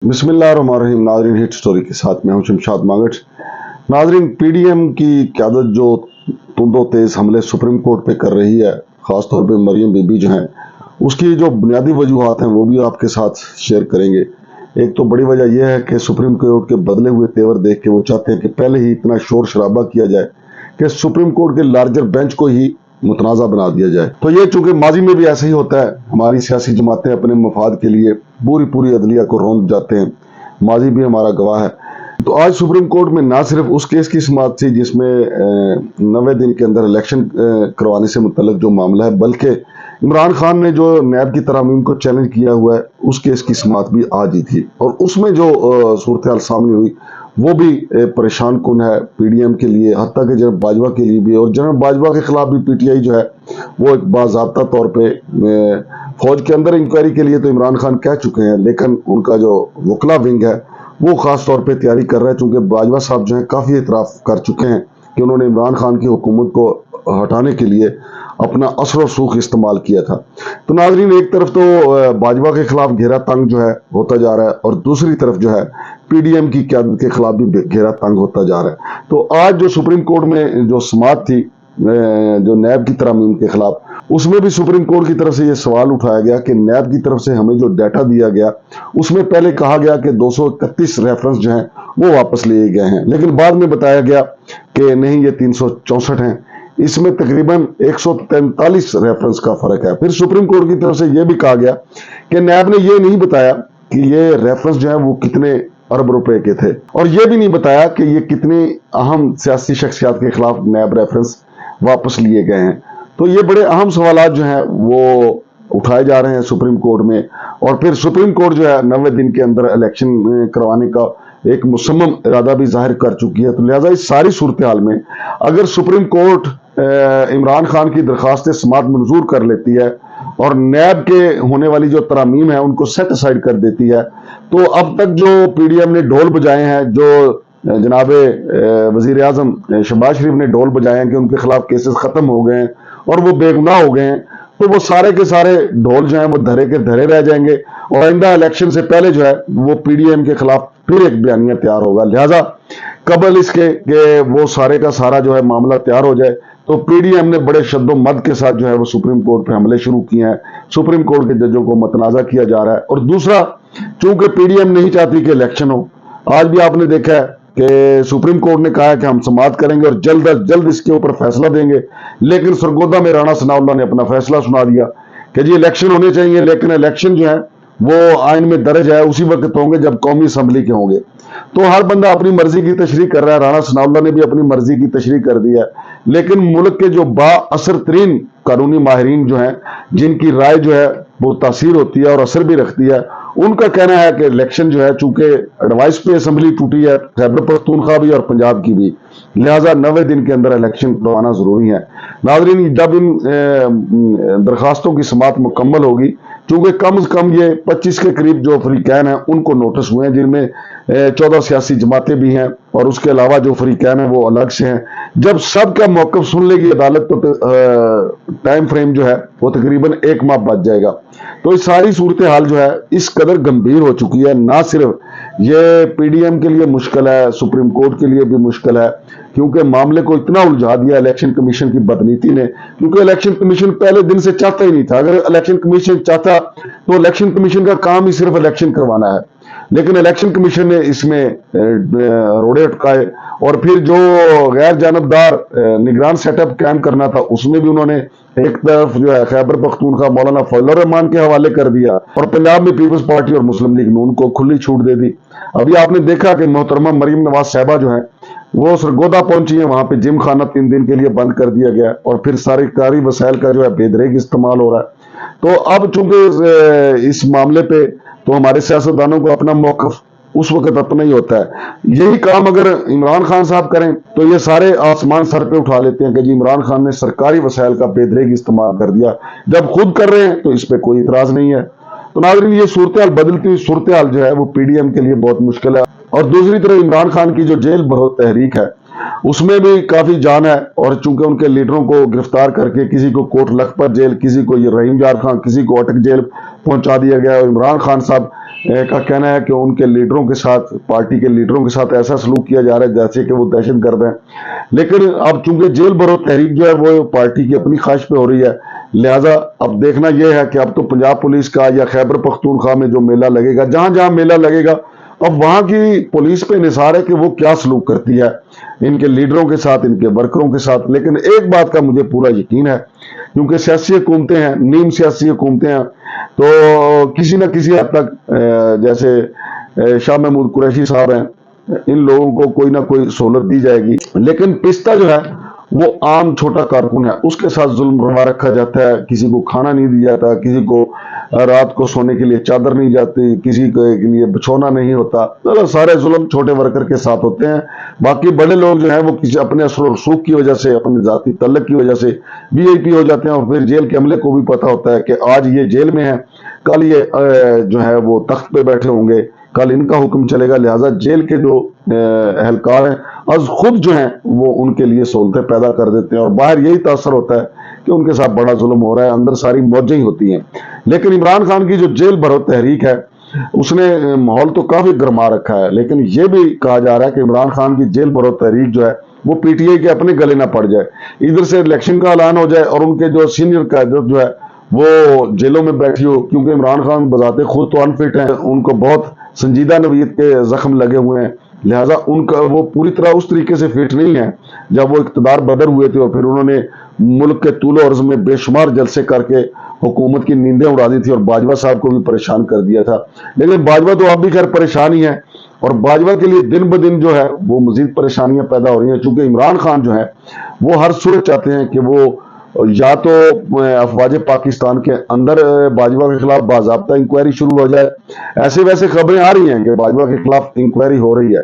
बिस्मिल्लाहिर्रहमानिर्रहीम। नाजरीन, hit story के साथ मैं हूं शमशाद मांगट। नाजरीन, पीडीएम की क़यादत जो तुंदो तेज हमले सुप्रीम कोर्ट पे कर रही है, ख़ासतौर पे मरियम बीबी जो हैं, उसकी जो बुनियादी वजूहात हैं वो भी आपके साथ शेयर करेंगे। एक तो बड़ी वजह यह है कि सुप्रीम कोर्ट के बदले हुए तेवर देख के वो चाहते हैं कि पहले ही इतना शोर शराबा किया जाए कि सुप्रीम कोर्ट के लार्जर बेंच को ही मुतनाज़ा बना दिया जाए। तो ये चूंकि माजी में भी ऐसा ही होता है, हमारी सियासी जमातें अपने मफाद के लिए पूरी अदलिया को रौंद जाते हैं, माजी भी हमारा गवाह है। तो आज सुप्रीम कोर्ट में ना सिर्फ उस केस की समाअत थी जिसमें 90 दिन के अंदर इलेक्शन करवाने से मुतल्लिक जो मामला है, बल्कि इमरान खान ने जो नैब की तरामीम को चैलेंज किया हुआ है उस केस की समाअत भी आज ही थी। और उसमें जो सूरत हाल सामने हुई वो भी परेशान कुन है पीडीएम के लिए, हत्ता कि जनरल बाजवा के लिए भी। और जनरल बाजवा के खिलाफ भी पीटीआई जो है वो एक बाज़ाब्ता तौर पे फौज के अंदर इंक्वायरी के लिए तो इमरान खान कह चुके हैं, लेकिन उनका जो वकला विंग है वो खास तौर पे तैयारी कर रहा है, चूंकि बाजवा साहब जो है काफ़ी इतराफ़ कर चुके हैं कि उन्होंने इमरान खान की हुकूमत को हटाने के लिए अपना असर सूख इस्तेमाल किया था। तो नाजरीन, एक तरफ तो बाजवा के खिलाफ घेरा तंग जो है होता जा रहा है और दूसरी तरफ जो है पीडीएम की क़यादत के खिलाफ भी घेरा तंग होता जा रहा है। तो आज जो सुप्रीम कोर्ट में जो समाअत थी जो नैब की तरामीम के खिलाफ, उसमें भी सुप्रीम कोर्ट की तरफ से ये सवाल उठाया गया कि नैब की तरफ से हमें जो डाटा दिया गया उसमें पहले कहा गया कि 231 रेफरेंस जो हैं वो वापस लिए गए हैं, लेकिन बाद में बताया गया कि नहीं, ये 364 हैं। इसमें तकरीबन 143 रेफरेंस का फर्क है। फिर सुप्रीम कोर्ट की तरफ से यह भी कहा गया कि नैब ने यह नहीं बताया कि ये रेफरेंस जो है वो कितने अरब रुपए के थे, और यह भी नहीं बताया कि ये कितनी अहम सियासी शख्सियात के खिलाफ नैब रेफरेंस वापस लिए गए हैं। तो ये बड़े अहम सवालात जो हैं वो उठाए जा रहे हैं सुप्रीम कोर्ट में। और फिर सुप्रीम कोर्ट जो है 90 दिन के अंदर इलेक्शन करवाने का एक मुसम्मम इरादा भी जाहिर कर चुकी है। तो लिहाजा इस सारी सूरत हाल में अगर सुप्रीम कोर्ट इमरान खान की दरखास्त समाअत मंजूर कर लेती है और नैब के होने वाली जो तरामीम है उनको सेट असाइड कर देती है, तो अब तक जो पीडीएम ने ढोल बजाए हैं, जो जनाब वजीर आजम शहबाज शरीफ ने ढोल बजाए हैं कि उनके खिलाफ केसेस खत्म हो गए हैं और वो बेगुनाह हो गए हैं, तो वो सारे के सारे ढोल जो हैं वो धरे के धरे रह जाएंगे और आइंदा इलेक्शन से पहले जो है वो पीडीएम के खिलाफ फिर एक बयानिया तैयार होगा। लिहाजा कबल इसके कि वो सारे का सारा जो है मामला तैयार हो जाए, तो पीडीएम ने बड़े शद्दोमद के साथ जो है वो सुप्रीम कोर्ट पे हमले शुरू किए हैं। सुप्रीम कोर्ट के जजों को मतनाज़ा किया जा रहा है। और दूसरा, चूंकि पीडीएम नहीं चाहती कि इलेक्शन हो, आज भी आपने देखा है कि सुप्रीम कोर्ट ने कहा है कि हम समाअत करेंगे और जल्द अज जल्द इसके ऊपर फैसला देंगे, लेकिन सरगोदा में राणा सनाउल्लाह ने अपना फैसला सुना दिया कि जी इलेक्शन होने चाहिए, लेकिन इलेक्शन जो है वो आइन में दर्ज है उसी वक्त होंगे जब कौमी असम्बली के होंगे। तो हर बंदा अपनी मर्जी की तशरीह कर रहा है, राणा सनाउल्लाह ने भी अपनी मर्जी की तशरीह कर दी है, लेकिन मुल्क के जो बाअसर तरीन कानूनी माहिरीन जो हैं, जिनकी राय जो है वो तासीर होती है और असर भी रखती है, उनका कहना है कि इलेक्शन जो है चूंकि एडवाइस पे असम्बली टूटी है, खैबर पख्तूनख्वा भी और पंजाब की भी, लिहाजा 90 दिन के अंदर इलेक्शन करवाना जरूरी है। नाजरीन, जब इन दरखास्तों की समाअत मुकम्मल होगी, चूंकि कम से कम ये 25 के करीब जो फरीकैन हैं उनको नोटिस हुए हैं, जिनमें 14 सियासी जमातें भी हैं और उसके अलावा जो फरीकैन हैं वो अलग से हैं। जब सबका मौक़िफ़ सुन लेगी अदालत तो टाइम फ्रेम जो है वो तकरीबन 1 माह बच जाएगा। तो इस सारी सूरत हाल जो है इस कदर गंभीर हो चुकी है, ना सिर्फ ये पीडीएम के लिए मुश्किल है, सुप्रीम कोर्ट के लिए भी मुश्किल है, क्योंकि मामले को इतना उलझा दिया इलेक्शन कमीशन की बदनीति ने। क्योंकि इलेक्शन कमीशन पहले दिन से चाहता ही नहीं था। अगर इलेक्शन कमीशन चाहता तो इलेक्शन कमीशन का काम ही सिर्फ इलेक्शन करवाना है, लेकिन इलेक्शन कमीशन ने इसमें रोड़े अटकाए और फिर जो गैर जानबदार निगरान सेटअप कायम करना था उसमें भी उन्होंने एक तरफ जो है खैबर पख्तूनख्वा मौलाना फजल रहमान के हवाले कर दिया और पंजाब में पीपल्स पार्टी और मुस्लिम लीग नून को खुली छूट दे दी। अभी आपने देखा कि मोहतरमा मरीम नवाज साहिबा जो है वो सरगोदा पहुंची है, वहां पे जिम खाना 3 दिन के लिए बंद कर दिया गया और फिर सरकारी वसाइल का जो है बेदरेग इस्तेमाल हो रहा है। तो अब चूंकि इस मामले पे तो हमारे सियासतदानों को अपना मौक़िफ़ उस वक्त अपना ही होता है। यही काम अगर इमरान खान साहब करें तो ये सारे आसमान सर पे उठा लेते हैं कि जी इमरान खान ने सरकारी वसाइल का बेदरेग इस्तेमाल कर दिया। जब खुद कर रहे हैं तो इस पे कोई इतराज नहीं है। तो नाज़रीन, ये सूरत हाल, बदलती हुई सूरत हाल जो है वो पीडीएम के लिए बहुत मुश्किल है। और दूसरी तरफ इमरान खान की जो जेल भरो तहरीक है उसमें भी काफी जान है, और चूंकि उनके लीडरों को गिरफ्तार करके किसी को कोट लखपत जेल, किसी को ये रहीम यार खान, किसी को अटक जेल पहुंचा दिया गया और इमरान खान साहब का कहना है कि उनके लीडरों के साथ, पार्टी के लीडरों के साथ ऐसा सलूक किया जा रहा है जैसे कि वो दहशतगर्द हैं। लेकिन अब चूंकि जेल भरो तहरीक जो है वो पार्टी की अपनी ख्वाहिश पे हो रही है, लिहाजा अब देखना यह है कि अब तो पंजाब पुलिस का या खैबर पख्तूनख्वा में जो मेला लगेगा, जहां जहां मेला लगेगा, अब वहां की पुलिस पे निसार है कि वो क्या सलूक करती है इनके लीडरों के साथ, इनके वर्करों के साथ। लेकिन एक बात का मुझे पूरा यकीन है, क्योंकि सियासी हुकूमतें हैं, नीम सियासी हुकूमतें हैं, तो किसी न किसी हद तक जैसे शाह महमूद कुरैशी साहब हैं, इन लोगों को कोई ना कोई सहूलत दी जाएगी। लेकिन पिस्ता जो है वो आम छोटा कारकुन है, उसके साथ जुल्म रवा रखा जाता है, किसी को खाना नहीं दिया जाता, किसी को रात को सोने के लिए चादर नहीं जाती, किसी के लिए बिछौना नहीं होता। तो सारे जुल्म छोटे वर्कर के साथ होते हैं। बाकी बड़े लोग जो हैं वो किसी अपने असर रसूख की वजह से, अपने जाती तल्लक की वजह से वीआईपी हो जाते हैं, और फिर जेल के अमले को भी पता होता है कि आज ये जेल में है, कल ये जो है वो तख्त पे बैठे होंगे, कल इनका हुक्म चलेगा। लिहाजा जेल के जो एहलकार हैं आज खुद जो हैं वो उनके लिए सहूलतें पैदा कर देते हैं, और बाहर यही तासर होता है कि उनके साथ बड़ा जुल्म हो रहा है, अंदर सारी मौजें ही होती हैं। लेकिन इमरान खान की जो जेल भरो तहरीक है उसने माहौल तो काफी गरमा रखा है, लेकिन यह भी कहा जा रहा है कि इमरान खान की जेल भरो तहरीक जो है वो पीटीआई के अपने गले ना पड़ जाए, इधर से इलेक्शन का ऐलान हो जाए और उनके जो सीनियर कैडर जो है वो जेलों में बैठी हो, क्योंकि इमरान खान बजाते खुद तो अनफिट हैं, उनको बहुत संजीदा नवीयत के जख्म लगे हुए हैं। लिहाजा उनका वो पूरी तरह उस तरीके से फिट नहीं है जब वो इक़्तिदार बदर हुए थे और फिर उन्होंने मुल्क के तूलो अर्ज में बेशुमार जलसे करके हुकूमत की नींदें उड़ा दी थी और बाजवा साहब को भी परेशान कर दिया था। लेकिन बाजवा तो अब भी खैर परेशान ही है, और बाजवा के लिए दिन ब दिन जो है वो मजीद परेशानियां पैदा हो रही हैं, चूंकि इमरान खान जो है वो हर सूरत चाहते हैं कि वो या तो अफवाज पाकिस्तान के अंदर बाजवा के खिलाफ बाज़ाब्ता इंक्वायरी शुरू हो जाए, ऐसे वैसे खबरें आ रही हैं कि बाजवा के खिलाफ इंक्वायरी हो रही है,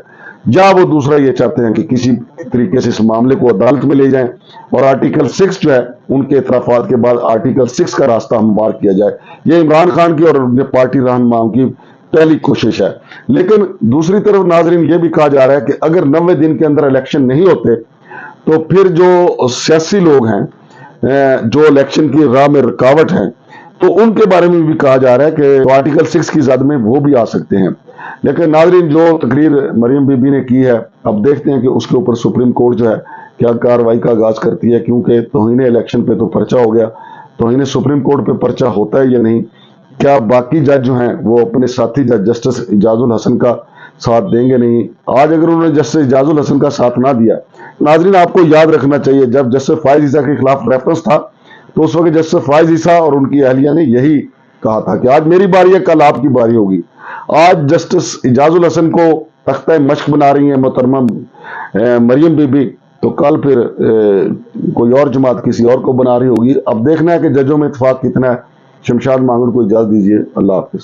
या वो दूसरा ये चाहते हैं कि किसी तरीके से इस मामले को अदालत में ले जाएं और आर्टिकल 6 जो है उनके इतराफात के बाद आर्टिकल 6 का रास्ता हमवार किया जाए। ये इमरान खान की और पार्टी रहनुमाओं की पहली कोशिश है। लेकिन दूसरी तरफ नाजरीन ये भी कहा जा रहा है कि अगर 90 दिन के अंदर इलेक्शन नहीं होते तो फिर जो सियासी लोग हैं जो इलेक्शन की राह में रुकावट है, तो उनके बारे में भी कहा जा रहा है कि आर्टिकल 6 की जद में वो भी आ सकते हैं। लेकिन नाजरीन जो तकरीर मरियम बीबी ने की है, अब देखते हैं कि उसके ऊपर सुप्रीम कोर्ट जो है क्या कार्रवाई का आगाज करती है, क्योंकि तौहीन इलेक्शन पे तो पर्चा हो गया, तौहीन सुप्रीम कोर्ट पे पर्चा होता है या नहीं, क्या बाकी जज जो हैं वो अपने साथी जज जस्टिस इजाजुल हसन का साथ देंगे नहीं। आज अगर उन्होंने जस्टिस इजाजुल हसन का साथ ना दिया, नाजरीन आपको याद रखना चाहिए जब जस्टिस फायज ईसा के खिलाफ रेफरेंस था तो उस वक्त जस्टिस फायज ईसा और उनकी अहलिया ने यही कहा था कि आज मेरी बारी है, कल आपकी बारी होगी। आज जस्टिस इजाजुल हसन को तख्ता मश्क बना रही है मोहतरमा मरियम बीबी, तो कल फिर कोई और जमात किसी और को बना रही होगी। अब देखना है कि जजों में इत्तेफाक कितना है। शमशाद मांगुर को इजाजत दीजिए, अल्लाह हाफिज।